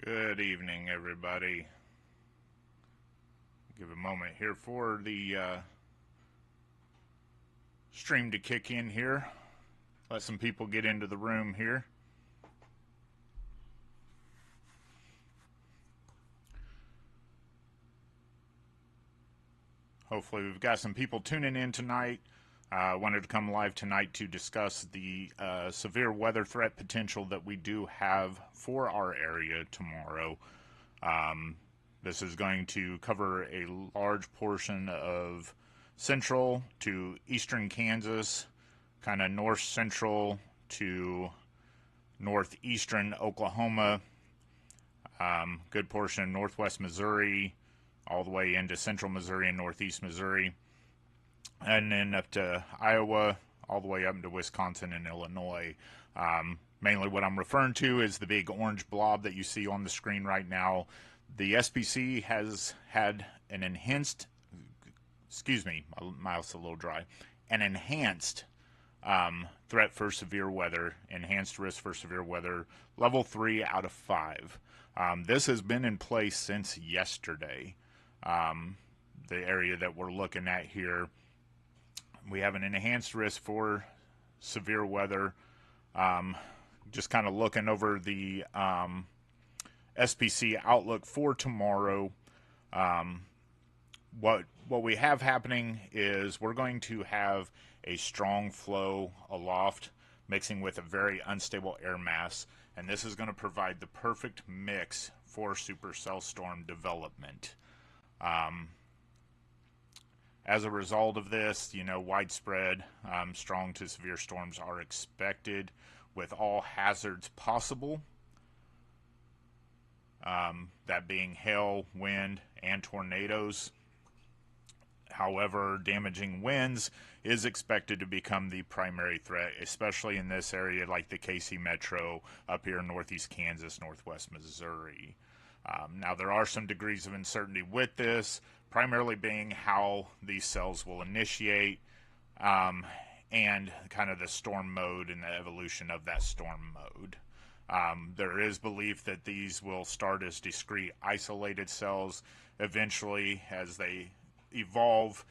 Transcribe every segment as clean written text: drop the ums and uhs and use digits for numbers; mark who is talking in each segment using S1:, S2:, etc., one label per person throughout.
S1: Good evening, everybody. Give a moment here for the stream to kick in here. Let some people get into the room here. Hopefully, we've got some people tuning in tonight. I wanted to come live tonight to discuss the severe weather threat potential that we do have for our area tomorrow. This is going to cover a large portion of central to eastern Kansas, kind of north central to northeastern Oklahoma, good portion of northwest Missouri, all the way into central Missouri and northeast Missouri, and then up to Iowa, all the way up into Wisconsin and Illinois. Mainly what I'm referring to is the big orange blob that you see on the screen right now. The SPC has had an enhanced, my mouth's a little dry, an enhanced threat for severe weather, enhanced risk for severe weather, level 3 out of 5. This has been in place since yesterday. The area that we're looking at here, we have an enhanced risk for severe weather. Just kind of looking over the SPC outlook for tomorrow. What we have happening is we're going to have a strong flow aloft mixing with a very unstable air mass, and this is going to provide the perfect mix for supercell storm development. As a result of this, widespread strong to severe storms are expected with all hazards possible. That being hail, wind, and tornadoes. However, damaging winds is expected to become the primary threat, especially in this area like the KC Metro up here in northeast Kansas, northwest Missouri. Now, there are some degrees of uncertainty with this, primarily being how these cells will initiate and kind of the storm mode and the evolution of that storm mode. There is belief that these will start as discrete isolated cells. Eventually, as they evolve,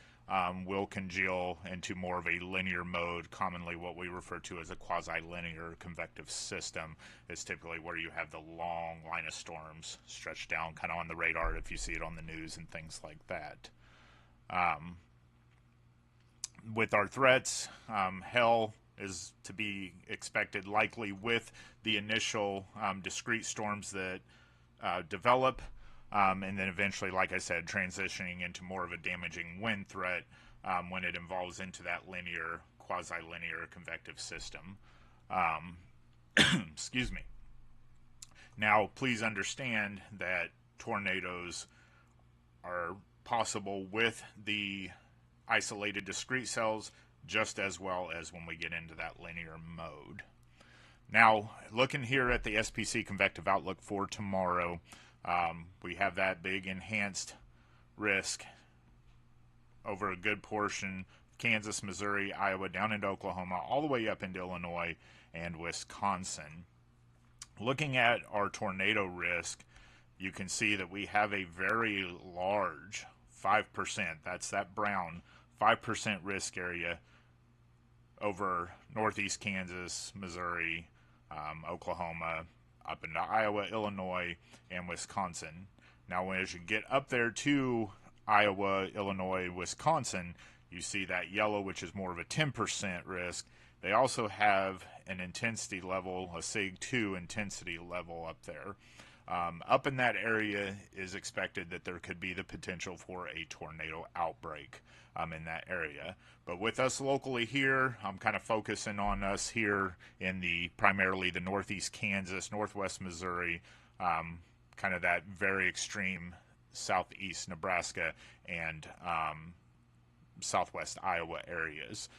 S1: will congeal into more of a linear mode, commonly what we refer to as a quasi-linear convective system. Is typically where you have the long line of storms stretched down kind of on the radar if you see it on the news and things like that. With our threats, hail is to be expected likely with the initial discrete storms that develop, and then eventually, like I said, transitioning into more of a damaging wind threat when it evolves into that linear, quasi-linear convective system. Excuse me. Now, please understand that tornadoes are possible with the isolated discrete cells just as well as when we get into that linear mode. Now, looking here at the SPC convective outlook for tomorrow, we have that big enhanced risk over a good portion of Kansas, Missouri, Iowa, down into Oklahoma, all the way up into Illinois and Wisconsin. Looking at our tornado risk, you can see that we have a very large 5%, that's that brown 5% risk area over northeast Kansas, Missouri, Oklahoma, up into Iowa, Illinois, and Wisconsin. Now, as you get up there to Iowa, Illinois, Wisconsin, you see that yellow, which is more of a 10% risk. They also have an intensity level, a SIG 2 intensity level up there. Up in that area is expected that there could be the potential for a tornado outbreak in that area. But with us locally here, I'm kind of focusing on us here in primarily the northeast Kansas, northwest Missouri, kind of that very extreme southeast Nebraska and southwest Iowa areas.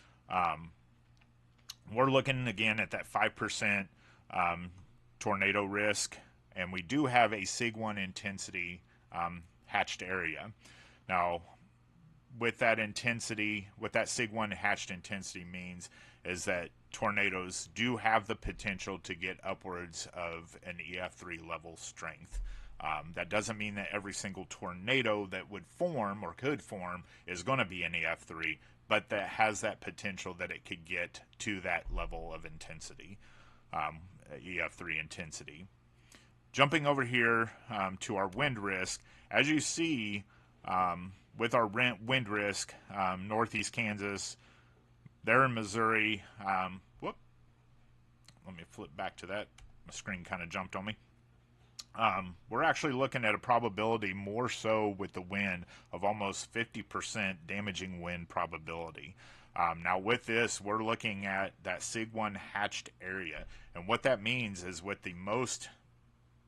S1: We're looking again at that 5% tornado risk, and we do have a SIG 1 intensity hatched area. Now, with that intensity, what that SIG 1 hatched intensity means is that tornadoes do have the potential to get upwards of an EF3 level strength. That doesn't mean that every single tornado that would form or could form is going to be an EF3, but that has that potential that it could get to that level of intensity, EF3 intensity. Jumping over here to our wind risk, as you see with our wind risk, northeast Kansas, there in Missouri, let me flip back to that. My screen kind of jumped on me. We're actually looking at a probability more so with the wind of almost 50% damaging wind probability. Now with this, we're looking at that SIG 1 hatched area. And what that means is with the most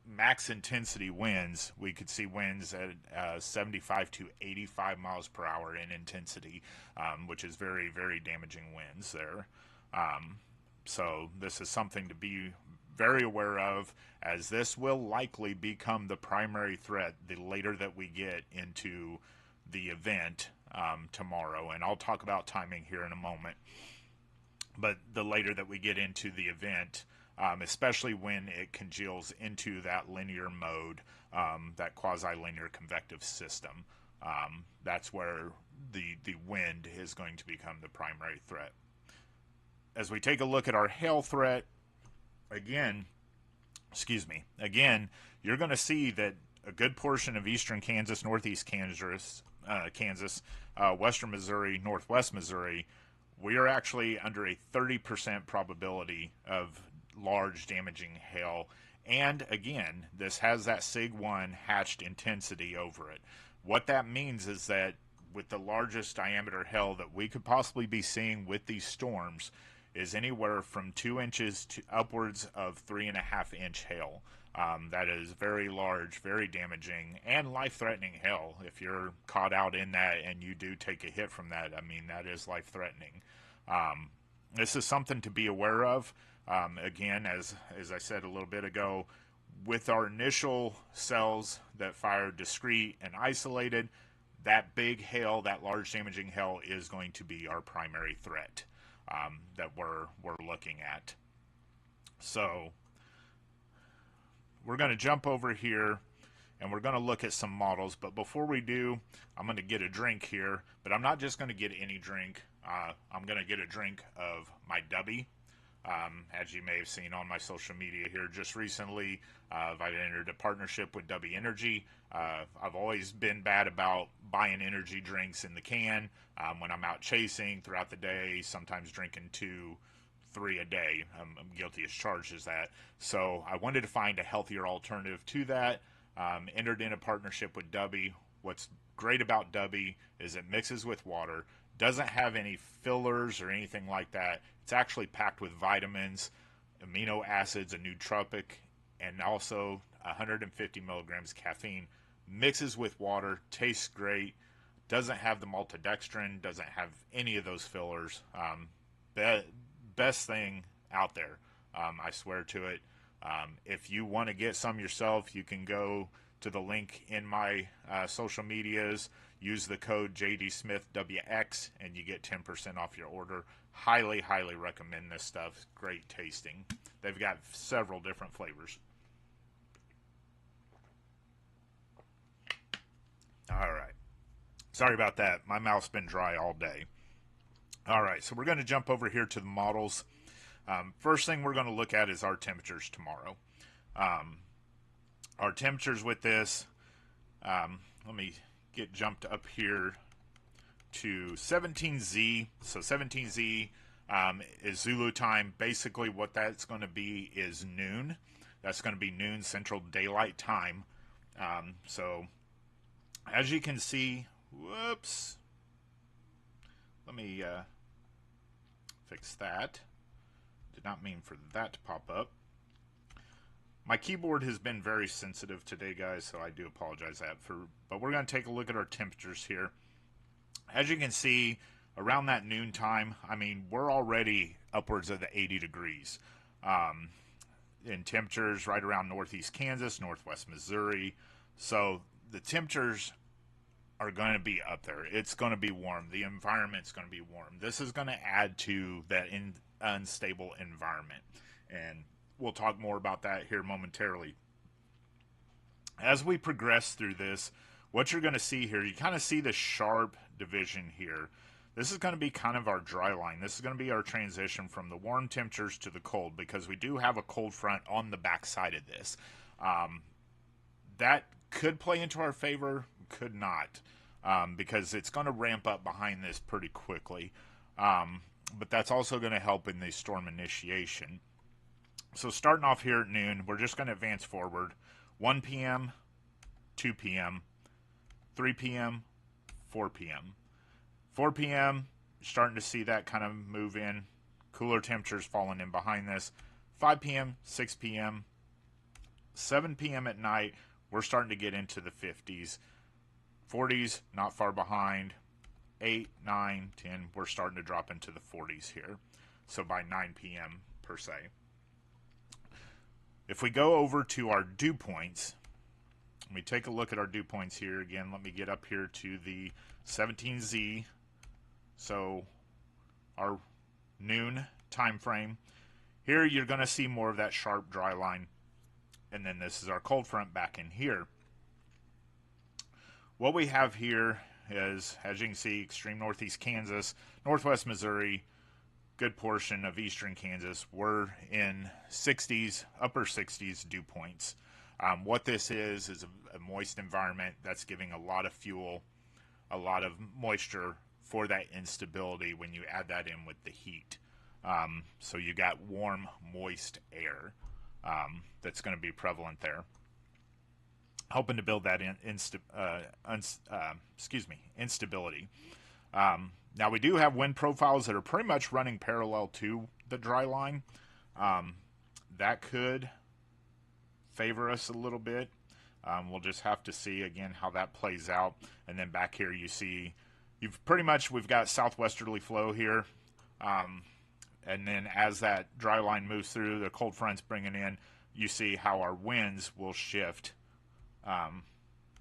S1: max intensity winds, we could see winds at 75 to 85 miles per hour in intensity, which is very, very damaging winds there. So this is something to be very aware of, as this will likely become the primary threat the later that we get into the event tomorrow. And I'll talk about timing here in a moment. But the later that we get into the event, especially when it congeals into that linear mode, that quasi-linear convective system, that's where the wind is going to become the primary threat. As we take a look at our hail threat, again, you're going to see that a good portion of eastern Kansas, northeast Kansas, western Missouri, northwest Missouri, we are actually under a 30% probability of large damaging hail. And again, this has that SIG 1 hatched intensity over it. What that means is that with the largest diameter hail that we could possibly be seeing with these storms is anywhere from 2 inches to upwards of 3.5 inch hail. That is very large, very damaging, and life-threatening hail. If you're caught out in that and you do take a hit from that, I mean, that is life-threatening. This is something to be aware of. Again, as I said a little bit ago, with our initial cells that fire discrete and isolated, that big hail, that large damaging hail, is going to be our primary threat that we're looking at. So we're going to jump over here and we're going to look at some models. But before we do, I'm going to get a drink here. But I'm not just going to get any drink. I'm going to get a drink of my Dubby. As you may have seen on my social media here just recently, I've entered a partnership with Dubby Energy. I've always been bad about buying energy drinks in the can when I'm out chasing throughout the day, sometimes drinking 2, 3 a day. I'm guilty as charged as that. So I wanted to find a healthier alternative to that. Entered in a partnership with Dubby. What's great about Dubby is it mixes with water, doesn't have any fillers or anything like that. It's actually packed with vitamins, amino acids, a nootropic, and also 150 milligrams caffeine. Mixes with water, tastes great, doesn't have the maltodextrin, doesn't have any of those fillers. Best thing out there. I swear to it. If you want to get some yourself, you can go to the link in my social medias, use the code JDSmithWX, and you get 10% off your order. Highly, highly recommend this stuff. Great tasting. They've got several different flavors. All right. Sorry about that. My mouth's been dry all day. All right, so we're going to jump over here to the models. First thing we're going to look at is our temperatures tomorrow. Our temperatures with this, let me get jumped up here to 17Z. So 17Z is Zulu time. Basically what that's going to be is noon. That's going to be noon Central Daylight Time. So as you can see, whoops, let me fix that. Did not mean for that to pop up. My keyboard has been very sensitive today, guys, so I do apologize but we're going to take a look at our temperatures here. As you can see, around that noon time, I mean, we're already upwards of the 80 degrees. In temperatures right around northeast Kansas, northwest Missouri. So the temperatures are going to be up there. It's going to be warm. The environment's going to be warm. This is going to add to that unstable environment. And we'll talk more about that here momentarily. As we progress through this, what you're going to see here, you kind of see the sharp division here. This is going to be kind of our dry line. This is going to be our transition from the warm temperatures to the cold, because we do have a cold front on the back side of this. That could play into our favor, could not, because it's going to ramp up behind this pretty quickly. But that's also going to help in the storm initiation. So starting off here at noon, we're just going to advance forward. 1 p.m., 2 p.m., 3 p.m., 4 p.m. 4 p.m., starting to see that kind of move in. Cooler temperatures falling in behind this. 5 p.m., 6 p.m., 7 p.m. at night, we're starting to get into the 50s. 40s, not far behind. 8, 9, 10, we're starting to drop into the 40s here. So by 9 p.m. per se. If we go over to our dew points, let me take a look at our dew points here again. Let me get up here to the 17Z. So our noon time frame. Here you're going to see more of that sharp dry line. And then this is our cold front back in here. What we have here is, as you can see, extreme northeast Kansas, northwest Missouri, good portion of eastern Kansas. We're in 60s, upper 60s dew points. What this is a moist environment that's giving a lot of fuel, a lot of moisture for that instability when you add that in with the heat. So you got warm, moist air that's going to be prevalent there, helping to build that instability. Now we do have wind profiles that are pretty much running parallel to the dry line. That could favor us a little bit. We'll just have to see again how that plays out. And then back here you see we've got southwesterly flow here. And then as that dry line moves through, the cold front's bringing in, you see how our winds will shift.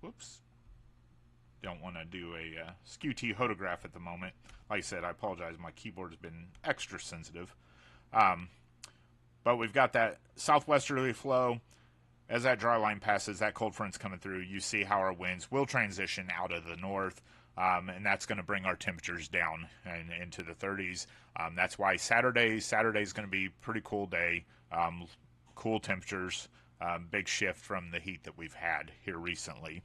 S1: Whoops. Don't want to do a skew T photograph at the moment. Like I said, I apologize. My keyboard's been extra sensitive. But we've got that southwesterly flow. As that dry line passes, that cold front's coming through. You see how our winds will transition out of the north. And that's going to bring our temperatures down and into the 30s. That's why Saturday's going to be a pretty cool day. Cool temperatures. Big shift from the heat that we've had here recently.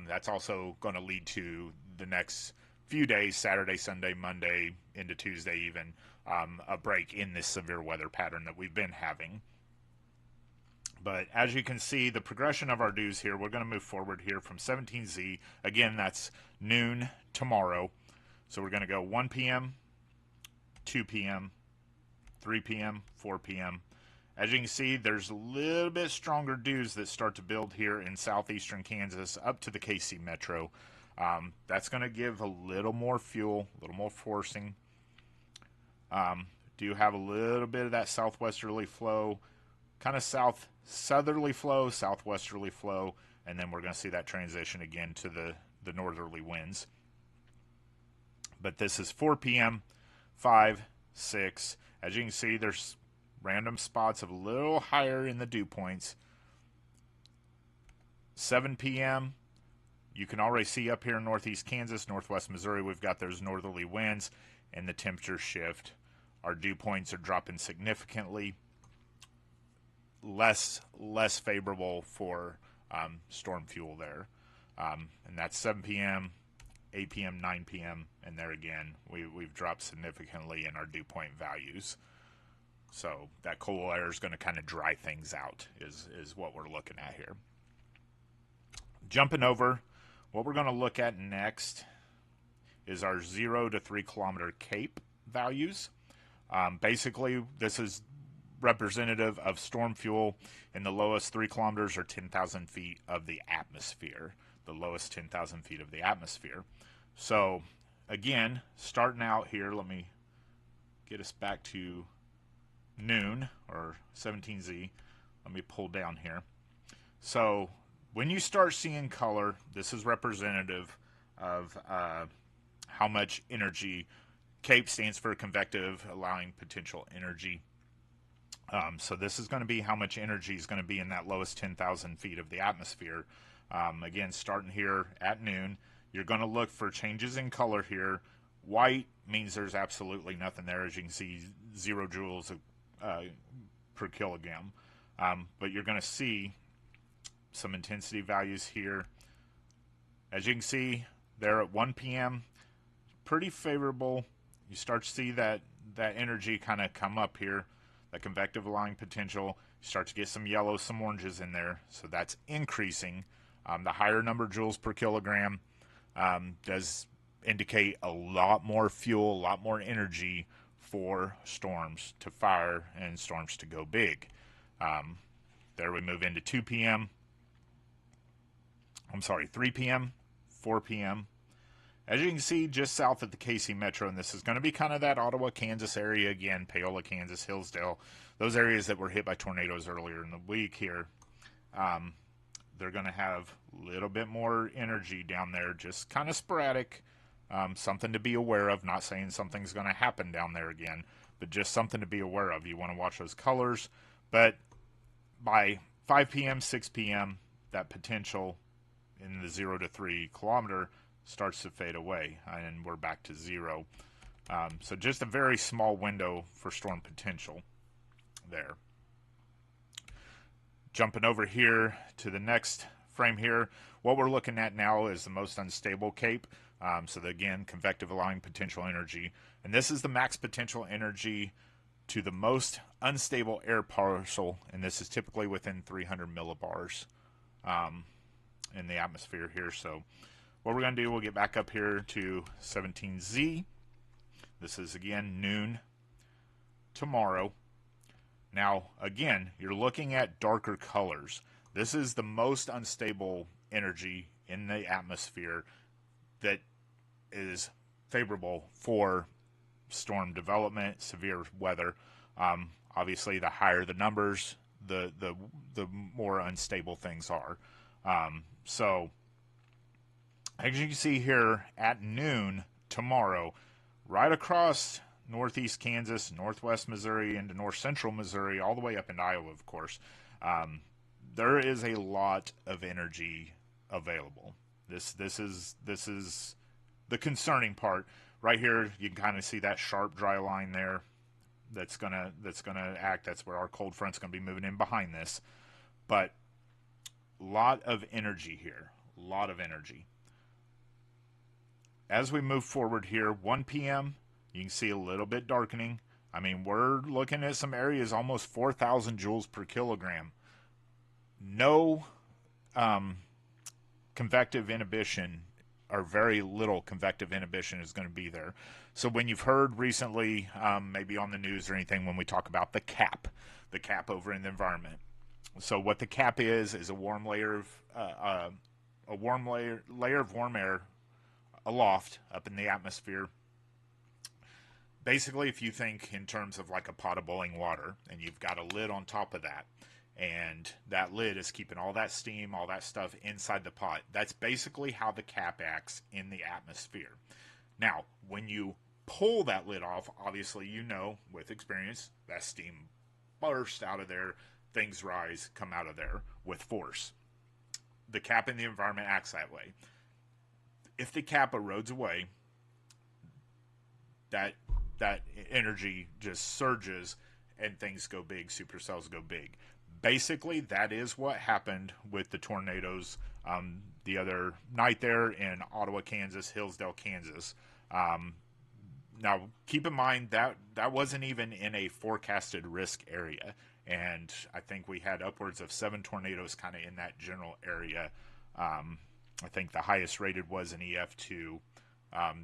S1: That's also going to lead to the next few days, Saturday, Sunday, Monday, into Tuesday even, a break in this severe weather pattern that we've been having. But as you can see, the progression of our dews here, we're going to move forward here from 17Z. Again, that's noon tomorrow. So we're going to go 1 p.m., 2 p.m., 3 p.m., 4 p.m., As you can see, there's a little bit stronger dews that start to build here in southeastern Kansas up to the KC Metro. That's going to give a little more fuel, a little more forcing. Do have a little bit of that southwesterly flow, kind of southerly flow, southwesterly flow, and then we're going to see that transition again to the northerly winds. But this is 4 p.m., 5, 6. As you can see, there's random spots of a little higher in the dew points. 7 p.m., you can already see up here in northeast Kansas, northwest Missouri, we've got those northerly winds and the temperature shift. Our dew points are dropping significantly. Less favorable for storm fuel there. And that's 7 p.m., 8 p.m., 9 p.m., and there again, we've dropped significantly in our dew point values. So that cool air is going to kind of dry things out is what we're looking at here. Jumping over, what we're going to look at next is our 0 to 3 kilometer CAPE values. Basically, this is representative of storm fuel in the lowest 3 kilometers or 10,000 feet of the atmosphere. The lowest 10,000 feet of the atmosphere. So, again, starting out here, let me get us back to noon or 17Z. Let me pull down here. So, when you start seeing color, this is representative of how much energy CAPE stands for convective allowing potential energy. So this is going to be how much energy is going to be in that lowest 10,000 feet of the atmosphere. Again, starting here at noon, you're going to look for changes in color here. White means there's absolutely nothing there. As you can see, 0 joules per kilogram. But you're going to see some intensity values here. As you can see, there at 1 p.m., pretty favorable. You start to see that energy kind of come up here, that convective allowing potential. You start to get some yellows, some oranges in there, so that's increasing. The higher number of joules per kilogram does indicate a lot more fuel, a lot more energy for storms to fire and storms to go big. There we move into 2 p.m. I'm sorry, 3 p.m., 4 p.m. As you can see, just south of the KC Metro, and this is going to be kind of that Ottawa, Kansas area again, Paola, Kansas, Hillsdale, those areas that were hit by tornadoes earlier in the week here. They're going to have a little bit more energy down there, just kind of sporadic, something to be aware of. Not saying something's going to happen down there again, but just something to be aware of. You want to watch those colors, but by 5 p.m., 6 p.m., that potential in the 0 to 3 kilometer starts to fade away, and we're back to 0. So just a very small window for storm potential there. Jumping over here to the next frame here, what we're looking at now is the most unstable CAPE. So again, convective allowing potential energy. And this is the max potential energy to the most unstable air parcel, and this is typically within 300 millibars in the atmosphere here. So what we're going to do, we'll get back up here to 17Z. This is, again, noon tomorrow. Now, again, you're looking at darker colors. This is the most unstable energy in the atmosphere that is favorable for storm development, severe weather. Obviously, the higher the numbers, the more unstable things are. So, as you can see here at noon tomorrow, right across northeast Kansas, northwest Missouri, into north central Missouri, all the way up into Iowa, of course, there is a lot of energy available. This is the concerning part. Right here, you can kind of see that sharp dry line there. That's gonna act. That's where our cold front's gonna be moving in behind this. But a lot of energy here. A lot of energy. As we move forward here, 1 p.m., you can see a little bit darkening. I mean, we're looking at some areas almost 4,000 joules per kilogram. No convective inhibition, or very little convective inhibition, is going to be there. So when you've heard recently, maybe on the news or anything, when we talk about the cap over in the environment. So what the cap is a warm layer of layer of warm air aloft up in the atmosphere. Basically, if you think in terms of like a pot of boiling water, and you've got a lid on top of that, and that lid is keeping all that steam, all that stuff inside the pot. That's basically how the cap acts in the atmosphere. Now, when you pull that lid off, obviously you know with experience that steam bursts out of there, things rise, come out of there with force. The cap in the environment acts that way. If the cap erodes away, that energy just surges and things go big, supercells go big. Basically, that is what happened with the tornadoes the other night there in Ottawa, Kansas, Hillsdale, Kansas. Now, keep in mind that wasn't even in a forecasted risk area, and I think we had upwards of 7 tornadoes kind of in that general area. I think the highest rated was an EF2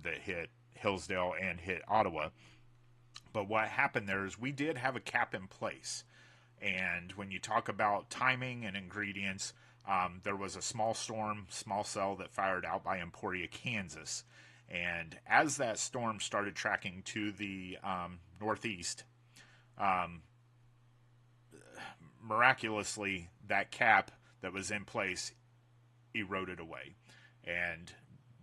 S1: that hit Hillsdale and hit Ottawa. But what happened there is we did have a cap in place. And when you talk about timing and ingredients, there was a small storm, small cell that fired out by Emporia, Kansas. And as that storm started tracking to the northeast, miraculously, that cap that was in place eroded away and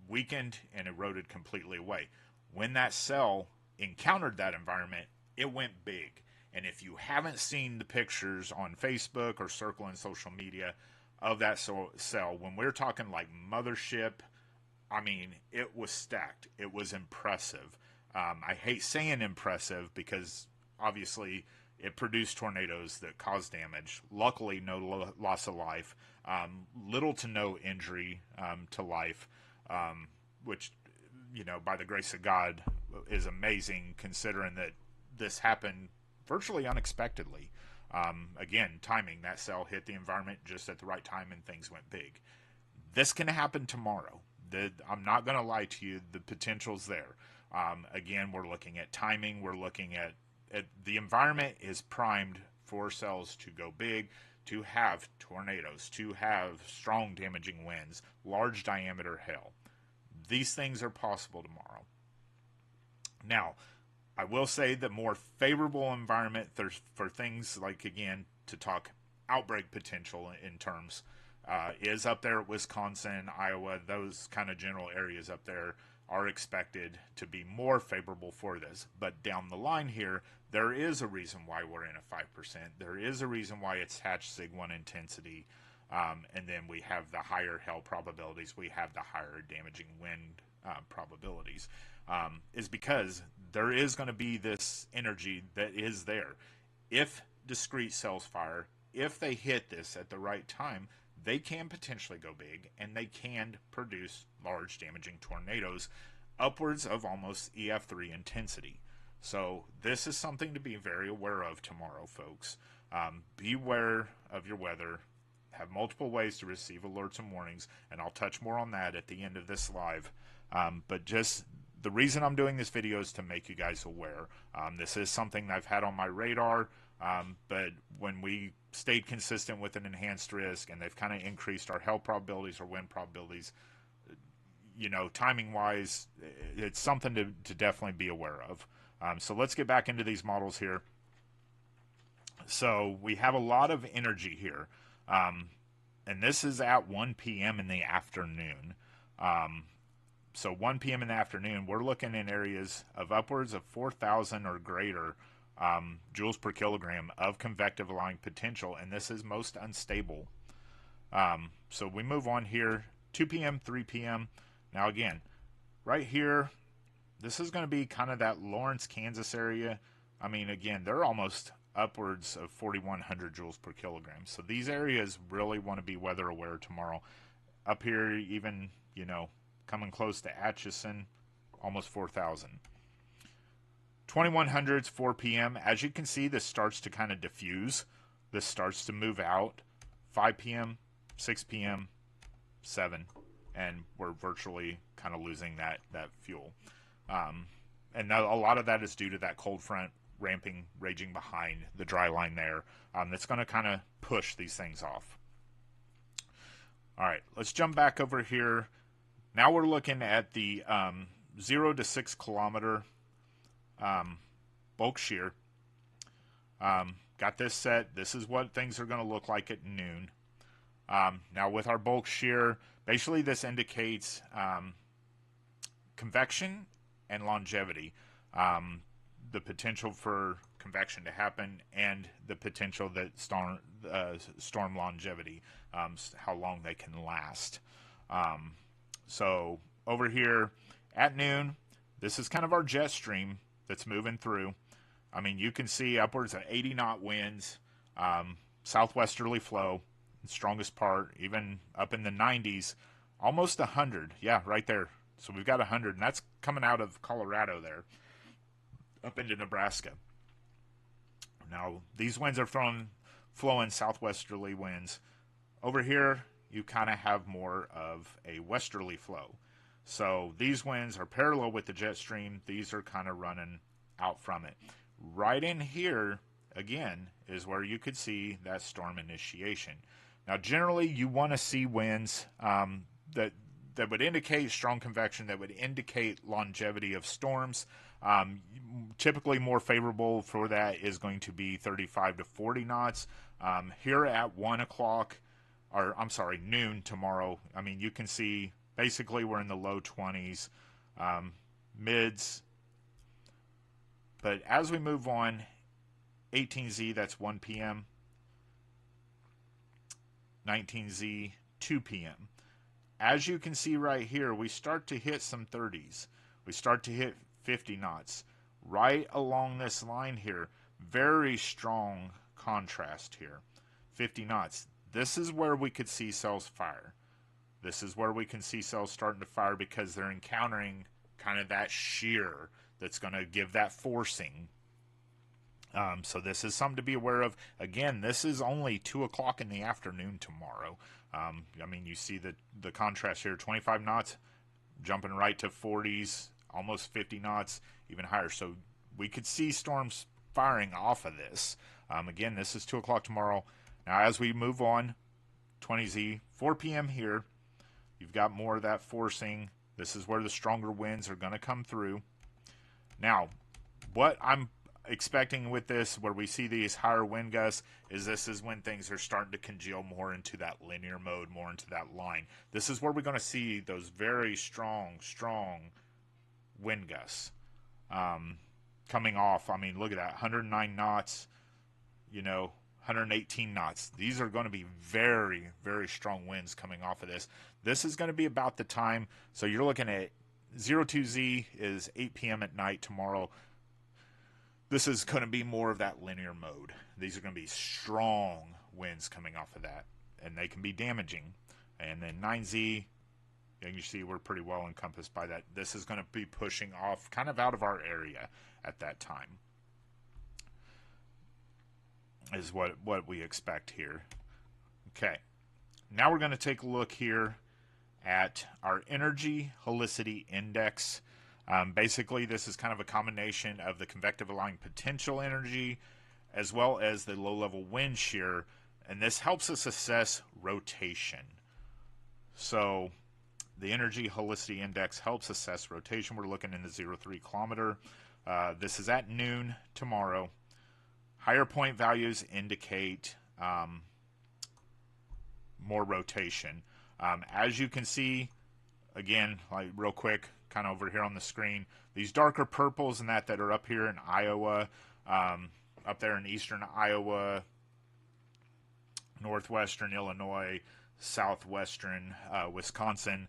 S1: weakened and eroded completely away. When that cell encountered that environment, it went big. And if you haven't seen the pictures on Facebook or circling social media of that cell, when we're talking like mothership, I mean, it was stacked. It was impressive. I hate saying impressive because obviously it produced tornadoes that caused damage. Luckily, no loss of life, little to no injury to life, which, you know, by the grace of God, is amazing considering that this happened virtually unexpectedly. Again, timing, that cell hit the environment just at the right time and things went big. This can happen tomorrow. I'm not going to lie to you, the potential's there. Again, we're looking at timing, we're looking at the environment is primed for cells to go big, to have tornadoes, to have strong damaging winds, large diameter hail. These things are possible tomorrow. Now, I will say the more favorable environment for things like, again, to talk outbreak potential in terms, is up there at Wisconsin, Iowa, those kind of general areas up there are expected to be more favorable for this. But down the line here, there is a reason why we're in a 5%. There is a reason why it's hatch sig1 intensity. And then we have the higher hail probabilities. We have the higher damaging wind probabilities. Is because there is going to be this energy that is there. If discrete cells fire, if they hit this at the right time, they can potentially go big and they can produce large damaging tornadoes upwards of almost EF3 intensity. So this is something to be very aware of tomorrow, folks. Beware of your weather. Have multiple ways to receive alerts and warnings, and I'll touch more on that at the end of this live. But just the reason I'm doing this video is to make you guys aware. This is something I've had on my radar, but when we stayed consistent with an enhanced risk and they've kind of increased our hail probabilities or wind probabilities, you know, timing wise, it's something to definitely be aware of. So let's get back into these models here. So we have a lot of energy here, and this is at 1 p.m. in the afternoon. So 1 p.m. in the afternoon, we're looking in areas of upwards of 4,000 or greater joules per kilogram of convective line potential, and this is most unstable. So we move on here, 2 p.m., 3 p.m. Now again, right here, this is going to be kind of that Lawrence, Kansas area. I mean, again, they're almost upwards of 4,100 joules per kilogram. So these areas really want to be weather aware tomorrow. Up here, even, you know, coming close to Atchison, almost 4,000. 2100s, 4 p.m. As you can see, this starts to kind of diffuse. This starts to move out. 5 p.m., 6 p.m., 7. And we're virtually kind of losing that fuel. And a lot of that is due to that cold front raging behind the dry line there. That's going to kind of push these things off. All right, let's jump back over here. Now we're looking at the 0 to 6 kilometer bulk shear. Got this set. This is what things are going to look like at noon. Now with our bulk shear, basically this indicates convection and longevity. The potential for convection to happen and the potential that storm longevity, how long they can last. So over here at noon, this is kind of our jet stream that's moving through. I mean, you can see upwards of 80 knot winds, southwesterly flow, strongest part, even up in the 90s, almost 100. Yeah, right there. So we've got 100, and that's coming out of Colorado there, up into Nebraska. Now, these winds are flowing southwesterly winds. Over here, you kind of have more of a westerly flow. So these winds are parallel with the jet stream. These are kind of running out from it. Right in here, again, is where you could see that storm initiation. Now, generally, you want to see winds that would indicate strong convection, that would indicate longevity of storms. Typically more favorable for that is going to be 35 to 40 knots. Here at 1 o'clock, or I'm sorry, noon tomorrow, I mean, you can see basically we're in the low 20s, mids, But as we move on, 18Z, that's 1 p.m., 19Z, 2 p.m. As you can see right here, we start to hit some 30s. We start to hit 50 knots. Right along this line here, very strong contrast here. 50 knots. This is where we could see cells fire. This is where we can see cells starting to fire because they're encountering kind of that shear that's going to give that forcing. So this is something to be aware of. Again, this is only 2 o'clock in the afternoon tomorrow. I mean, you see the contrast here, 25 knots, jumping right to 40s, almost 50 knots, even higher. So we could see storms firing off of this. Again, this is 2 o'clock tomorrow. Now, as we move on, 20Z, 4 p.m. here, you've got more of that forcing. This is where the stronger winds are going to come through. Now, what I'm expecting with this, where we see these higher wind gusts, is this is when things are starting to congeal more into that linear mode, more into that line. This is where we're going to see those very strong wind gusts coming off. I mean, look at that, 109 knots, 118 knots. These are going to be very, very strong winds coming off of this. This is going to be about the time. So you're looking at 02Z is 8 p.m. at night tomorrow. This is going to be more of that linear mode. These are going to be strong winds coming off of that, and they can be damaging. And then 9Z, and you see we're pretty well encompassed by that. This is going to be pushing off kind of out of our area at that time, is what we expect here. Okay, now we're going to take a look here at our energy helicity index. Basically, this is kind of a combination of the convective aligned potential energy as well as the low-level wind shear, and this helps us assess rotation. So the energy helicity index helps assess rotation. We're looking in the 0.3 kilometer. This is at noon tomorrow. Higher point values indicate more rotation. As you can see, again, like real quick, kind of over here on the screen, these darker purples and that are up here in Iowa, up there in eastern Iowa, northwestern Illinois, southwestern Wisconsin.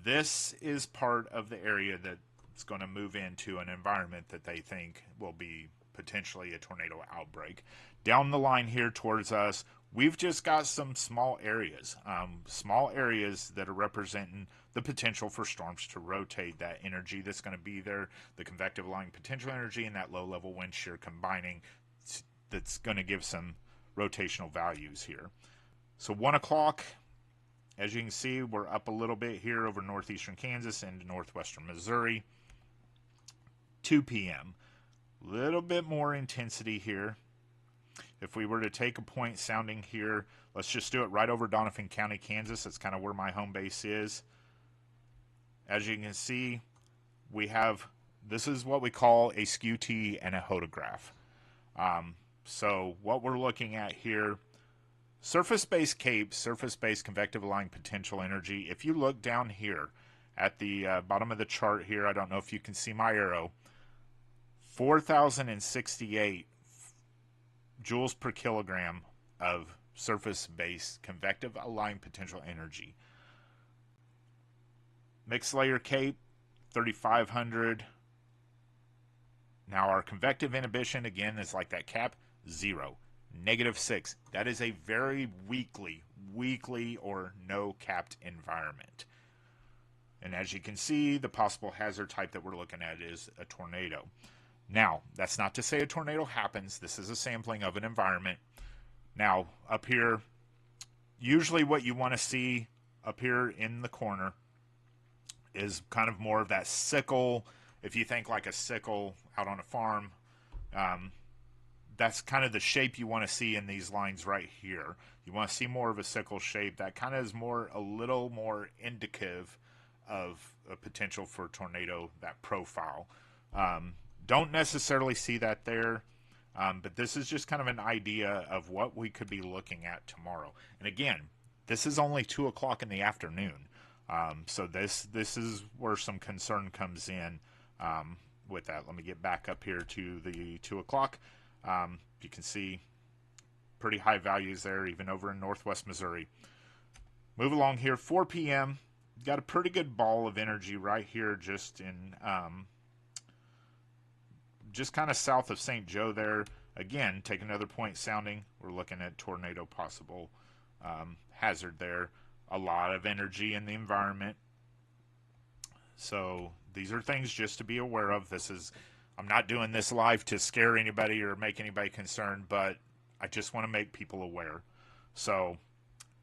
S1: This is part of the area that's going to move into an environment that they think will be potentially a tornado outbreak. Down the line here towards us, we've just got some small areas that are representing the potential for storms to rotate. That energy that's going to be there, the convective aligned potential energy and that low-level wind shear combining, that's going to give some rotational values here. So 1 o'clock, as you can see, we're up a little bit here over northeastern Kansas and northwestern Missouri. 2 p.m., little bit more intensity here. If we were to take a point sounding here, let's just do it right over Doniphan County, Kansas. That's kind of where my home base is. As you can see, we have, this is what we call a skew-T and a hodograph. So what we're looking at here, surface-based CAPE, surface-based convective aligned potential energy. If you look down here at the bottom of the chart here, I don't know if you can see my arrow, 4,068 joules per kilogram of surface-based convective aligned potential energy. Mixed layer CAPE, 3,500. Now our convective inhibition, again, is like that cap, 0, -6. That is a very weakly or no capped environment. And as you can see, the possible hazard type that we're looking at is a tornado. Now, that's not to say a tornado happens. This is a sampling of an environment. Now, up here, usually what you want to see up here in the corner is kind of more of that sickle. If you think like a sickle out on a farm, that's kind of the shape you want to see in these lines right here. You want to see more of a sickle shape. That kind of is a little more indicative of a potential for a tornado, that profile. Don't necessarily see that there, but this is just kind of an idea of what we could be looking at tomorrow. And again, this is only 2 o'clock in the afternoon. So this is where some concern comes in. with that. Let me get back up here to the 2 o'clock. You can see pretty high values there, even over in northwest Missouri. Move along here, 4 p.m. Got a pretty good ball of energy right here, just in just kind of south of St. Joe there. Again, take another point sounding. We're looking at tornado possible hazard there. A lot of energy in the environment. So these are things just to be aware of. I'm not doing this live to scare anybody or make anybody concerned, but I just want to make people aware. So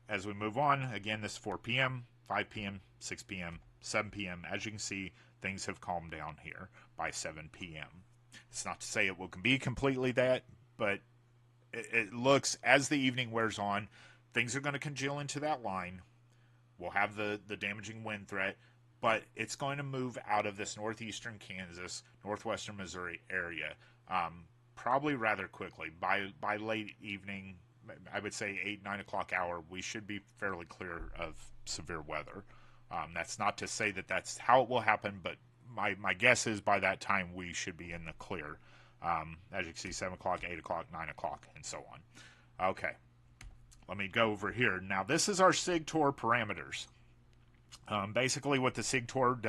S1: as we move on, again, this is 4 p.m., 5 p.m., 6 p.m., 7 p.m. As you can see, things have calmed down here by 7 p.m. It's not to say it will be completely that, but it looks, as the evening wears on, things are going to congeal into that line. We'll have the damaging wind threat, but it's going to move out of this northeastern Kansas, northwestern Missouri area probably rather quickly. By late evening, I would say 8, 9 o'clock hour, we should be fairly clear of severe weather. That's not to say that that's how it will happen, but my guess is by that time we should be in the clear. As you can see, 7 o'clock, 8 o'clock, 9 o'clock, and so on. Okay, let me go over here. Now, this is our SIGTOR parameters. Basically, what the SIGTOR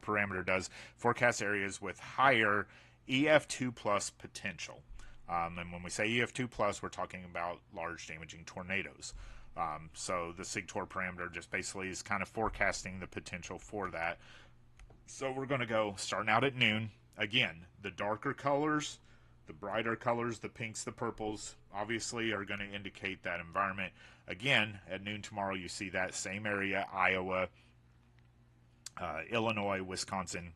S1: parameter does, forecast areas with higher EF2 plus potential. And when we say EF2 plus, we're talking about large damaging tornadoes. So the SIGTOR parameter just basically is kind of forecasting the potential for that. So we're going to go starting out at noon. Again, the darker colors, the brighter colors, the pinks, the purples, obviously are going to indicate that environment. Again, at noon tomorrow, you see that same area, Iowa, Illinois, Wisconsin,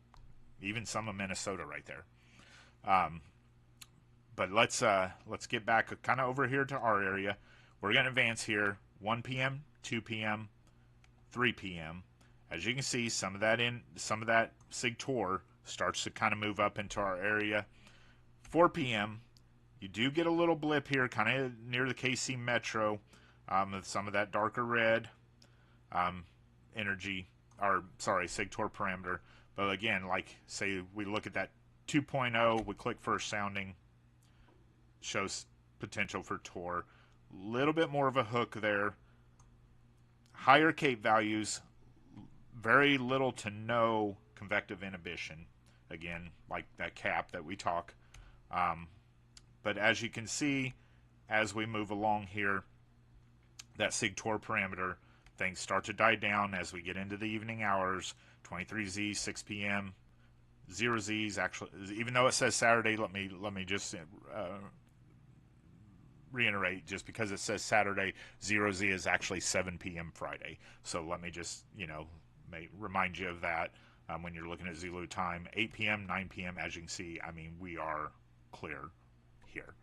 S1: even some of Minnesota right there. But let's get back kind of over here to our area. We're going to advance here, 1 p.m., 2 p.m., 3 p.m. As you can see, some of that SIGTOR starts to kind of move up into our area. 4 p.m., you do get a little blip here, kind of near the KC Metro, with some of that darker red SIGTOR parameter. But again, like say we look at that 2.0, we click first sounding, shows potential for TOR. Little bit more of a hook there. Higher CAPE values, very little to no convective inhibition. Again, like that cap that we talk. But as you can see, as we move along here, that SIGTOR parameter, things start to die down as we get into the evening hours. 23Z, 6 p.m., 0Z's actually, even though it says Saturday, let me just reiterate, just because it says Saturday, 0Z is actually 7 p.m. Friday. So let me just, remind you of that when you're looking at Zulu time. 8 p.m., 9 p.m., as you can see, I mean, we are clear here.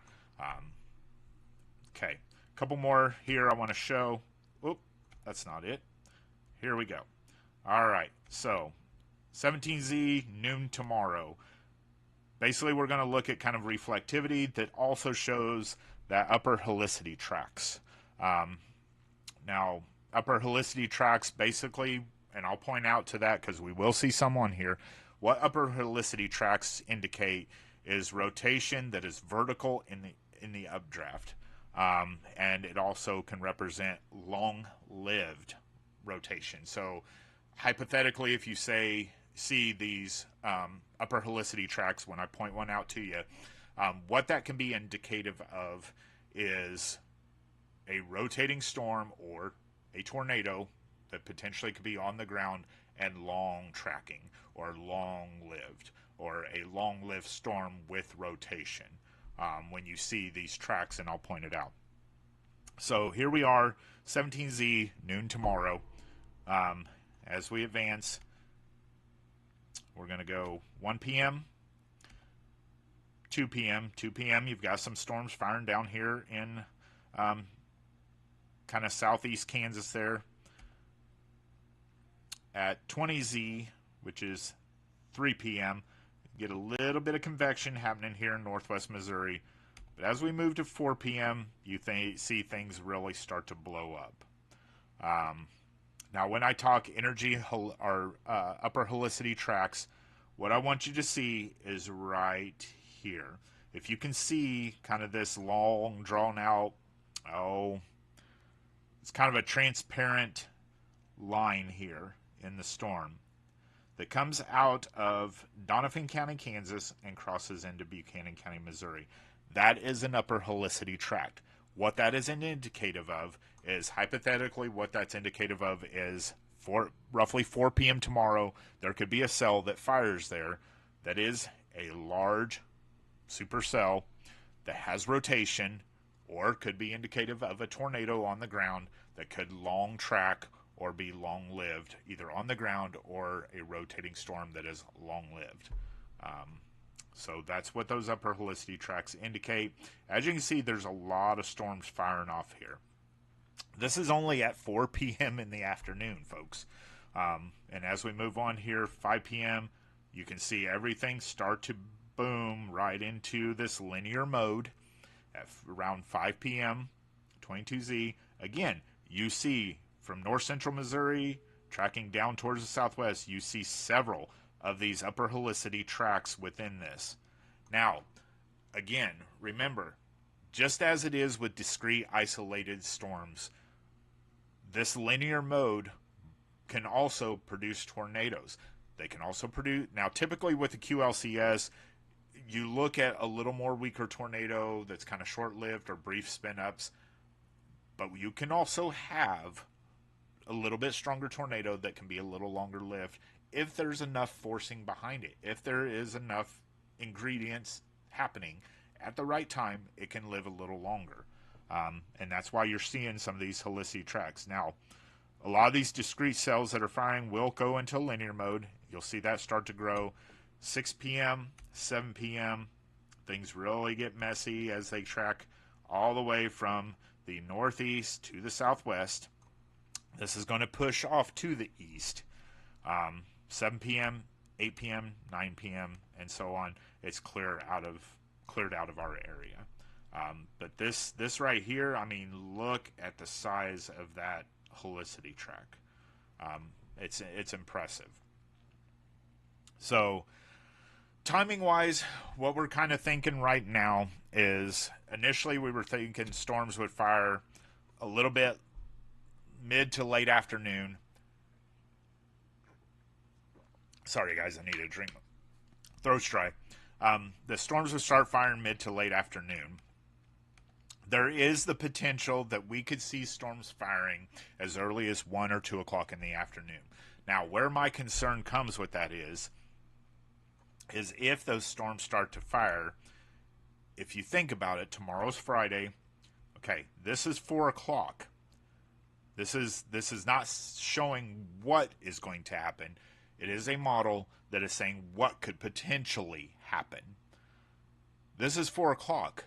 S1: Okay, a couple more here I want to show. Oop, that's not it. Here we go. All right, so 17Z, noon tomorrow. Basically, we're going to look at kind of reflectivity that also shows that upper helicity tracks. Now, upper helicity tracks basically, and I'll point out to that because we will see some on here, what upper helicity tracks indicate is rotation that is vertical in the updraft. And it also can represent long-lived rotation. So hypothetically, if you see these upper helicity tracks, when I point one out to you, what that can be indicative of is a rotating storm or a tornado that potentially could be on the ground and long tracking, or long-lived, or a long-lived storm with rotation. When you see these tracks, and I'll point it out. So here we are, 17Z, noon tomorrow. As we advance, we're going to go 1 p.m., 2 p.m. 2 p.m., you've got some storms firing down here in kind of southeast Kansas there. At 20Z, which is 3 p.m., get a little bit of convection happening here in northwest Missouri. But as we move to 4 p.m., you see things really start to blow up. Now, when I talk energy or upper helicity tracks, What I want you to see is right here. If you can see kind of this long, drawn out, oh, it's kind of a transparent line here in the storm that comes out of Donovan County, Kansas, and crosses into Buchanan County, Missouri. That is an upper Helicity tract. What that is indicative of is, hypothetically, what that's indicative of is roughly 4 p.m. tomorrow, there could be a cell that fires there that is a large supercell that has rotation, or could be indicative of a tornado on the ground that could long track or be long lived, either on the ground or a rotating storm that is long lived. So that's what those upper Helicity tracks indicate. As you can see, there's a lot of storms firing off here. This is only at 4 p.m. in the afternoon, folks. And as we move on here, 5 p.m., you can see everything start to boom right into this linear mode at around 5 p.m., 22Z. Again, you see from north central Missouri tracking down towards the southwest, you see several of these upper Helicity tracks within this. Now, again, remember, just as it is with discrete isolated storms, this linear mode can also produce tornadoes. They can also produce, now typically with the QLCS, you look at a little more weaker tornado that's kind of short-lived or brief spin-ups, but you can also have a little bit stronger tornado that can be a little longer lived if there's enough forcing behind it. If there is enough ingredients happening at the right time, it can live a little longer. And that's why you're seeing some of these Helicity tracks. Now, a lot of these discrete cells that are firing will go into linear mode. You'll see that start to grow. 6 p.m., 7 p.m., things really get messy as they track all the way from the northeast to the southwest. This is going to push off to the east. 7 p.m., 8 p.m., 9 p.m., and so on. It's cleared out of our area. But this right here, I mean, look at the size of that Helicity track. It's impressive. So, timing-wise, what we're kind of thinking right now is, initially we were thinking storms would fire a little bit mid to late afternoon. Sorry, guys, I need a drink. Throat's dry. The storms would start firing mid to late afternoon. There is the potential that we could see storms firing as early as 1 or 2 o'clock in the afternoon. Now, where my concern comes with that is if those storms start to fire, if you think about it, tomorrow's Friday. Okay, this is 4 o'clock. This is not showing what is going to happen. It is a model that is saying what could potentially happen. This is 4 o'clock.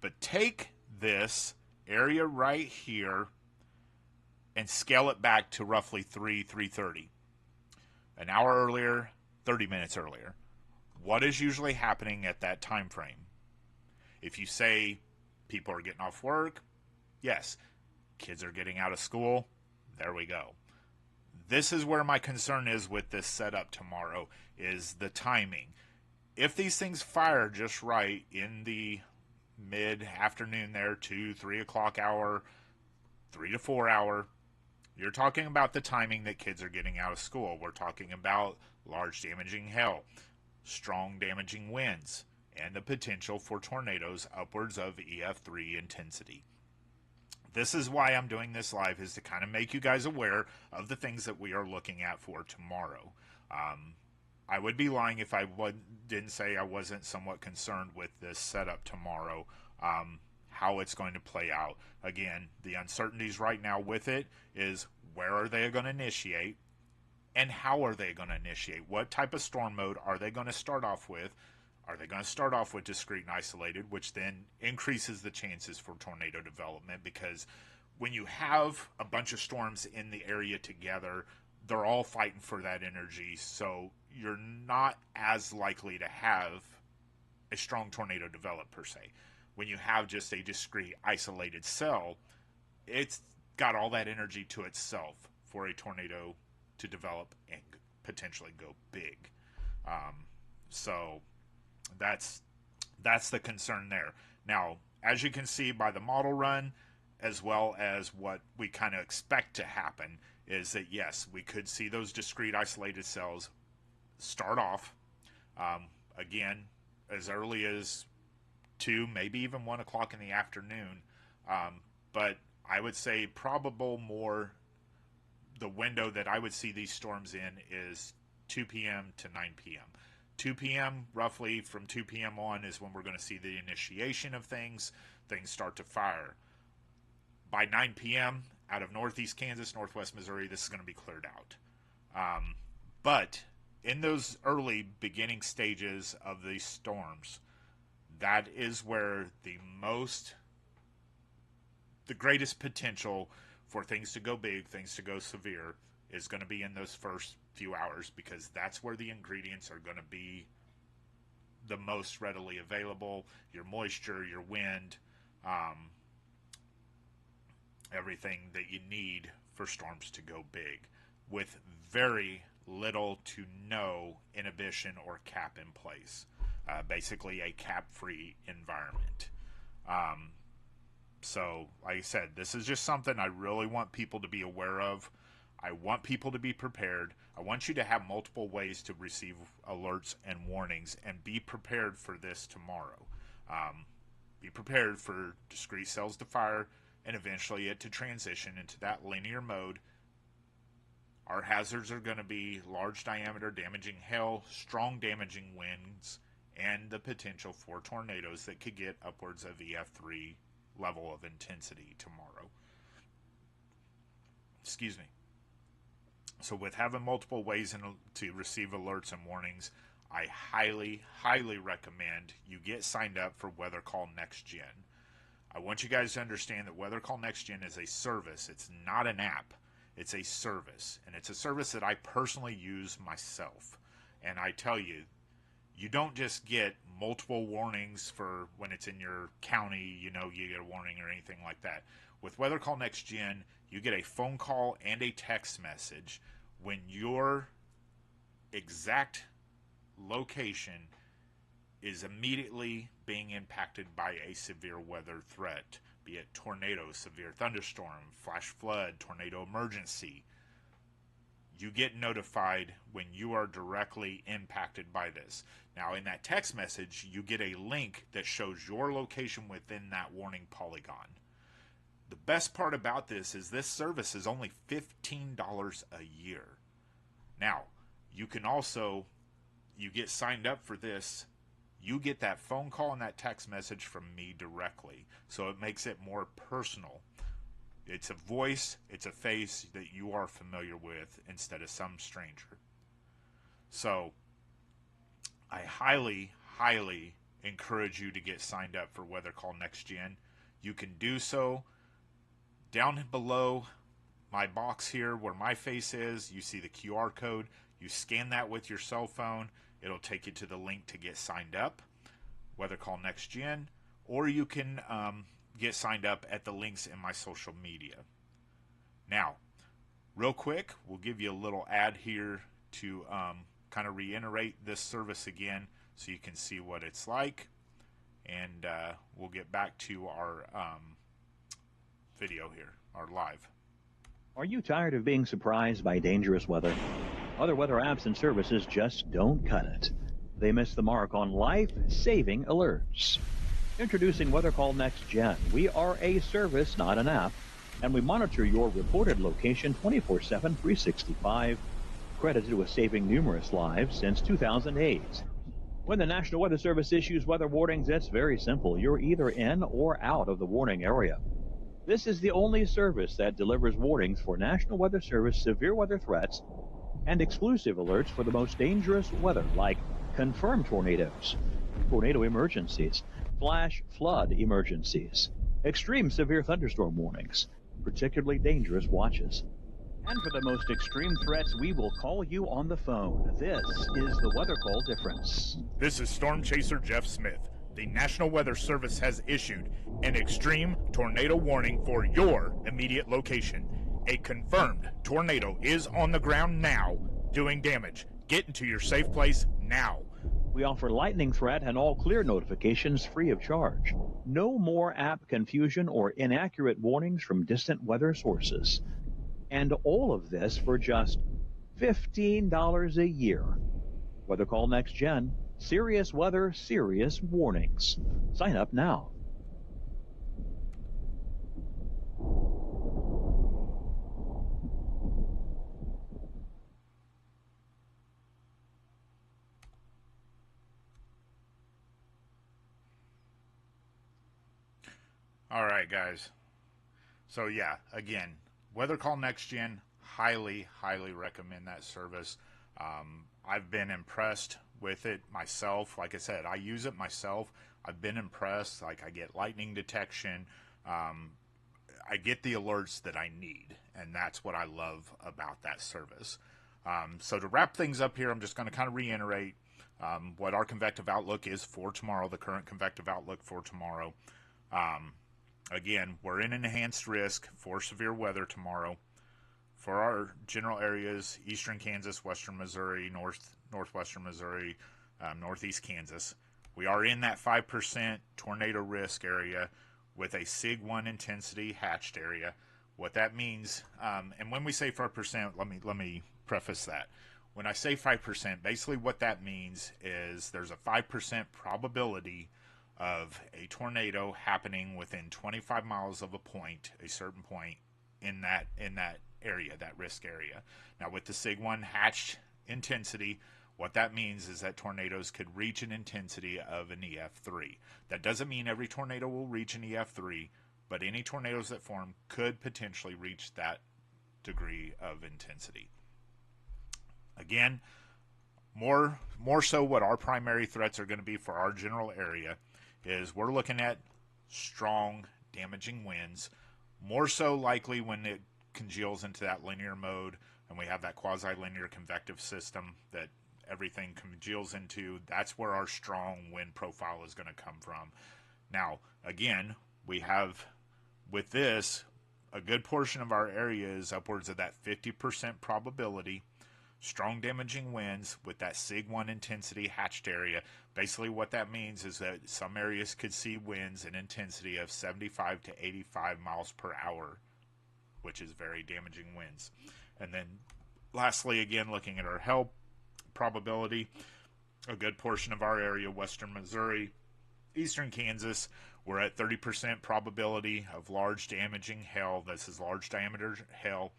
S1: But take this area right here and scale it back to roughly 3:30. An hour earlier, 30 minutes earlier. What is usually happening at that time frame? If you say people are getting off work, yes. Kids are getting out of school, there we go. This is where my concern is with this setup tomorrow, is the timing. If these things fire just right in the mid-afternoon there, 2, 3 o'clock hour, 3 to 4 hour, you're talking about the timing that kids are getting out of school. We're talking about large damaging hail, strong damaging winds, and the potential for tornadoes upwards of EF3 intensity. This is why I'm doing this live, is to kind of make you guys aware of the things that we are looking at for tomorrow. I would be lying if I didn't say I wasn't somewhat concerned with this setup tomorrow, how it's going to play out. Again, the uncertainties right now with it is, where are they going to initiate, and how are they going to initiate? What type of storm mode are they going to start off with? Are they going to start off with discrete and isolated, which then increases the chances for tornado development? Because when you have a bunch of storms in the area together, they're all fighting for that energy, so you're not as likely to have a strong tornado develop per se. When you have just a discrete isolated cell, it's got all that energy to itself for a tornado to develop and potentially go big. So that's the concern there. Now, as you can see by the model run, as well as what we kind of expect to happen, is that yes, we could see those discrete isolated cells start off again as early as 2, maybe even 1 o'clock in the afternoon. But I would say probable more the window that I would see these storms in is 2 p.m. to 9 p.m. 2 p.m. roughly from 2 p.m. on is when we're going to see the initiation of things. Things start to fire. By 9 p.m. out of northeast Kansas, northwest Missouri, this is going to be cleared out. But in those early beginning stages of these storms, that is where the greatest potential for things to go big, things to go severe, is going to be in those first few hours, because that's where the ingredients are going to be the most readily available. Your moisture, your wind, everything that you need for storms to go big, with very little to no inhibition or cap in place. Basically a cap-free environment. So, like I said, this is just something I really want people to be aware of. I want people to be prepared. I want you to have multiple ways to receive alerts and warnings, and be prepared for this tomorrow. Be prepared for discrete cells to fire, and eventually it to transition into that linear mode. Our hazards are going to be large diameter damaging hail, strong damaging winds, and the potential for tornadoes that could get upwards of EF3 level of intensity tomorrow. Excuse me. So with having multiple ways to receive alerts and warnings, I highly, highly recommend you get signed up for Weather Call Next Gen. I want you guys to understand that Weather Call Next Gen is a service. It's not an app. It's a service. And it's a service that I personally use myself. And I tell you, you don't just get multiple warnings for when it's in your county, you get a warning or anything like that. With Weather Call Next Gen, you get a phone call and a text message when your exact location is immediately being impacted by a severe weather threat, be it tornado, severe thunderstorm, flash flood, tornado emergency. You get notified when you are directly impacted by this. Now, in that text message, you get a link that shows your location within that warning polygon. The best part about this is this service is only $15 a year. Now, you can also, you get signed up for this, you get that phone call and that text message from me directly. So it makes it more personal. It's a voice, it's a face that you are familiar with instead of some stranger. So I highly, highly encourage you to get signed up for Weather Call Next Gen. You can do so down below my box here where my face is. You see the QR code. You scan that with your cell phone. It'll take you to the link to get signed up, Weather Call Next Gen, or you can get signed up at the links in my social media. Now, real quick, we'll give you a little ad here to kind of reiterate this service again so you can see what it's like, and we'll get back to our video here, our live.
S2: Are you tired of being surprised by dangerous weather? Other weather apps and services just don't cut it. They miss the mark on life-saving alerts. Introducing Weather Call Next Gen. We are a service, not an app, and we monitor your reported location 24/7, 365, credited with saving numerous lives since 2008. When the National Weather Service issues weather warnings, it's very simple. You're either in or out of the warning area. This is the only service that delivers warnings for National Weather Service severe weather threats and exclusive alerts for the most dangerous weather, like confirmed tornadoes, tornado emergencies, flash flood emergencies, extreme severe thunderstorm warnings, particularly dangerous watches. And for the most extreme threats, we will call you on the phone. This is the Weather Call difference.
S1: This is Storm Chaser Jeff Smith. The National Weather Service has issued an extreme tornado warning for your immediate location. A confirmed tornado is on the ground now doing damage. Get into your safe place now.
S2: We offer lightning threat and all clear notifications free of charge. No more app confusion or inaccurate warnings from distant weather sources. And all of this for just $15 a year. Weather Call Next Gen. Serious weather, serious warnings. Sign up now.
S1: All right, guys. So yeah, again, Weather Call Next Gen, highly, highly recommend that service. I've been impressed with it myself. Like I said, I use it myself. I've been impressed. Like, I get lightning detection. I get the alerts that I need, and that's what I love about that service. So to wrap things up here, I'm just going to kind of reiterate what our convective outlook is for tomorrow, the current convective outlook for tomorrow. Again, we're in enhanced risk for severe weather tomorrow. For our general areas, eastern Kansas, western Missouri, northwestern Missouri, northeast Kansas, we are in that 5% tornado risk area with a SIG 1 intensity hatched area. What that means, and when we say 5%, let me preface that. When I say 5%, basically what that means is there's a 5% probability of a tornado happening within 25 miles of a certain point in that area, that risk area. Now, with the SIG 1 hatched intensity, what that means is that tornadoes could reach an intensity of an EF3. That doesn't mean every tornado will reach an EF3, but any tornadoes that form could potentially reach that degree of intensity. Again, more so what our primary threats are going to be for our general area is we're looking at strong, damaging winds, more so likely when it congeals into that linear mode and we have that quasi-linear convective system that everything congeals into. That's where our strong wind profile is going to come from. Now, again, we have, with this, a good portion of our area is upwards of that 50% probability. Strong damaging winds with that SIG 1 intensity hatched area. Basically what that means is that some areas could see winds in intensity of 75 to 85 miles per hour, which is very damaging winds. And then lastly, again, looking at our hail probability, a good portion of our area, western Missouri, eastern Kansas, we're at 30% probability of large damaging hail. This is large diameter hail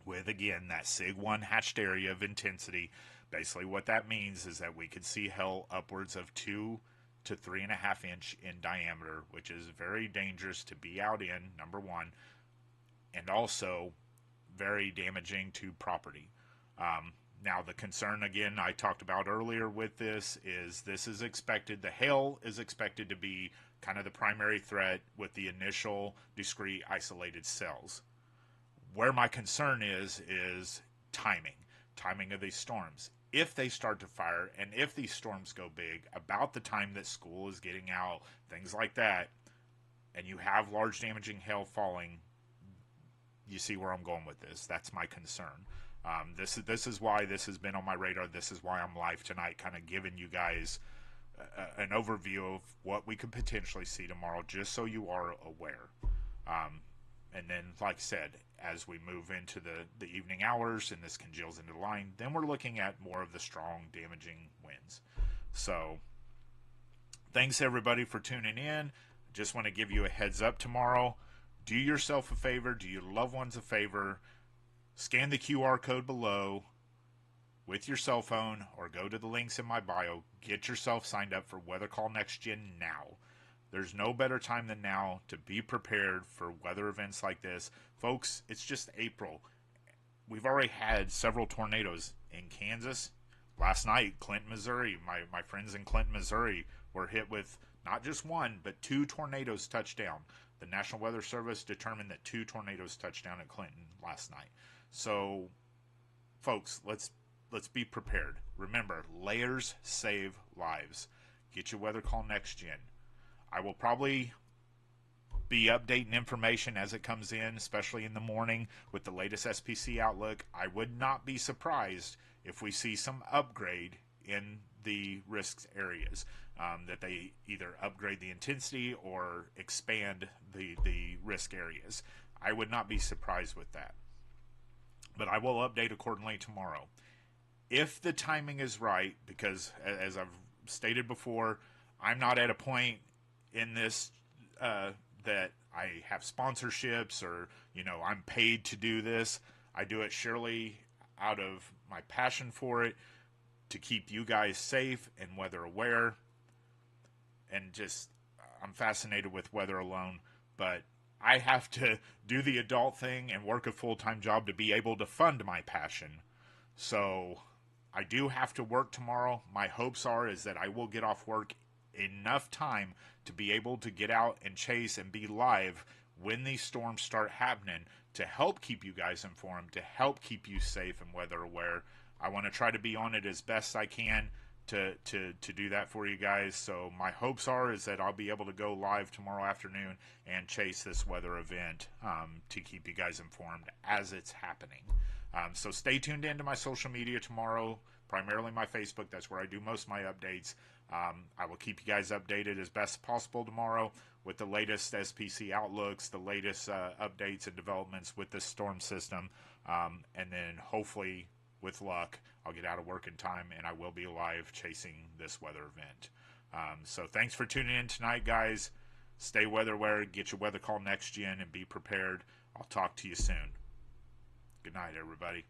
S1: with, again, that SIG 1 hatched area of intensity. Basically what that means is that we could see hail upwards of 2 to 3.5 inch in diameter, which is very dangerous to be out in, number one, and also very damaging to property. Now, the concern, again, I talked about earlier with this is expected, the hail is expected to be kind of the primary threat with the initial discrete isolated cells. Where my concern is timing of these storms. If they start to fire and if these storms go big, about the time that school is getting out, things like that, and you have large damaging hail falling, you see where I'm going with this. That's my concern. This is why this has been on my radar. This is why I'm live tonight, kind of giving you guys an overview of what we could potentially see tomorrow, just so you are aware. And then, like I said, as we move into the evening hours and this congeals into the line, then we're looking at more of the strong, damaging winds. So, thanks everybody for tuning in. Just want to give you a heads up tomorrow. Do yourself a favor, do your loved ones a favor. Scan the QR code below with your cell phone or go to the links in my bio. Get yourself signed up for Weather Call Next Gen now. There's no better time than now to be prepared for weather events like this. Folks, it's just April. We've already had several tornadoes in Kansas. Last night, Clinton, Missouri, my friends in Clinton, Missouri were hit with not just one, but 2 tornadoes touched down. The National Weather Service determined that 2 tornadoes touched down at Clinton last night. So, folks, let's be prepared. Remember, layers save lives. Get your Weather Call Next Gen. I will probably be updating information as it comes in, especially in the morning with the latest SPC outlook. I would not be surprised if we see some upgrade in the risk areas, that they either upgrade the intensity or expand the risk areas. I would not be surprised with that. But I will update accordingly tomorrow. If the timing is right, because as I've stated before, I'm not at a point in this that I have sponsorships or, I'm paid to do this. I do it surely out of my passion for it, to keep you guys safe and weather aware. And just, I'm fascinated with weather alone, but I have to do the adult thing and work a full-time job to be able to fund my passion. So I do have to work tomorrow. My hopes is that I will get off work enough time to be able to get out and chase and be live when these storms start happening, to help keep you guys informed, to help keep you safe and weather aware. I want to try to be on it as best I can to do that for you guys. So my hopes is that I'll be able to go live tomorrow afternoon and chase this weather event, to keep you guys informed as it's happening. So stay tuned into my social media tomorrow, primarily my Facebook. That's where I do most of my updates. I will keep you guys updated as best possible tomorrow with the latest SPC outlooks, the latest updates and developments with this storm system. And then hopefully, with luck, I'll get out of work in time and I will be live chasing this weather event. So thanks for tuning in tonight, guys. Stay weather aware, get your weather call next gen, and be prepared. I'll talk to you soon. Good night, everybody.